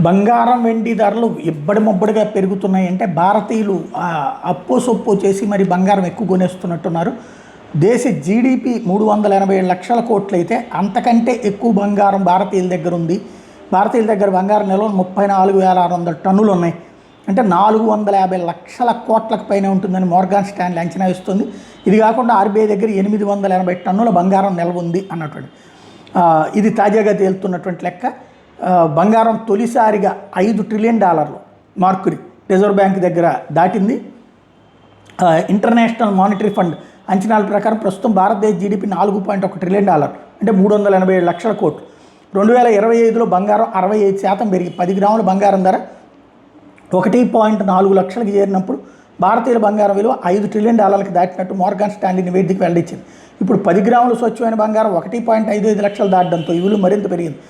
బంగారం వెండి ధరలు ఇబ్బడి ముబ్బడిగా పెరుగుతున్నాయి అంటే భారతీయులు అప్పు సొప్పు చేసి మరి బంగారం ఎక్కువ కొనేస్తున్నట్టున్నారు. దేశ జీడిపి 387 లక్షల కోట్లు అయితే అంతకంటే ఎక్కువ బంగారం భారతీయుల దగ్గర ఉంది. భారతీయుల దగ్గర బంగారం నిల్వలు 34,600 టన్నులు ఉన్నాయి. అంటే 450 లక్షల కోట్లకు పైన ఉంటుందని మోర్గాన్ స్టాన్లీ అంచనా ఇస్తుంది. ఇది కాకుండా ఆర్బీఐ దగ్గర 880 టన్నుల బంగారం నిల్వ ఉంది అన్నటువంటి ఇది తాజాగా తేలుతున్నటువంటి లెక్క. బంగారం తొలిసారిగా $5 ట్రిలియన్ మార్కుని రిజర్వ్ బ్యాంక్ దగ్గర దాటింది. ఇంటర్నేషనల్ మానిటరీ ఫండ్ అంచనాల ప్రకారం ప్రస్తుతం భారతదేశ జీడిపి $4.1 ట్రిలియన్ అంటే 387 లక్షల కోట్లు. 2025లో బంగారం 65% పెరిగి 10 గ్రాముల బంగారం ధర 1.4 లక్షలకు చేరినప్పుడు భారతీయుల బంగారం విలువ $5 ట్రిలియన్ దాటినట్టు మోర్గాన్ స్టాన్లీ నివేదిక వెల్లడించింది. ఇప్పుడు 10 గ్రాముల స్వచ్ఛమైన బంగారం 1.55 లక్షలు దాటడంతో ఈ విలువ మరింత పెరిగింది.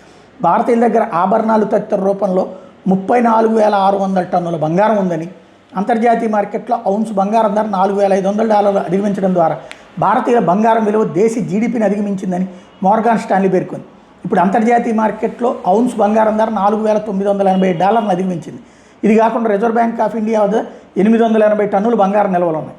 భారతీయుల దగ్గర ఆభరణాలు తదితర రూపంలో 34,600 టన్నుల బంగారం ఉందని, అంతర్జాతీయ మార్కెట్లో ఔన్స్ బంగారం ధర $4,500 అధిగమించడం ద్వారా భారతీయుల బంగారం విలువ దేశ జీడిపిని అధిగమించిందని మోర్గాన్ స్టాన్లీ పేర్కొంది. ఇప్పుడు అంతర్జాతీయ మార్కెట్లో ఔన్స్ బంగారం ధర $4,980 అధిగమించింది. ఇది కాకుండా రిజర్వ్ బ్యాంక్ ఆఫ్ ఇండియా వద్ద 880 టన్నులు బంగారం నిల్వలు ఉన్నాయి.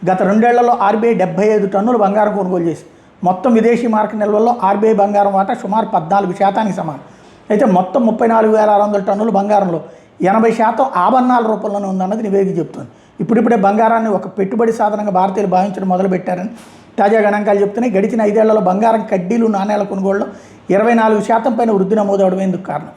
గత 2 ఏళ్లలో ఆర్బీఐ 75 టన్నులు బంగారం కొనుగోలు చేసి మొత్తం విదేశీ మార్కెట్ నిల్వల్లో ఆర్బీఐ బంగారం వాటా సుమారు 14% సమానం. అయితే మొత్తం 34,600 టన్నుల బంగారంలో 80% ఆభరణాల రూపంలోనే ఉందన్నది నివేదిక చెబుతుంది. ఇప్పుడిప్పుడే బంగారాన్ని ఒక పెట్టుబడి సాధనంగా భారతీయులు భావించడం మొదలుపెట్టారని తాజా గణాంకాలు చెప్తున్నాయి. గడిచిన 5 ఏళ్లలో బంగారం కడ్డీలు నాణేల కొనుగోళ్లో 24% పైన వృద్ధి నమోదవడమే ఇందుకు కారణం.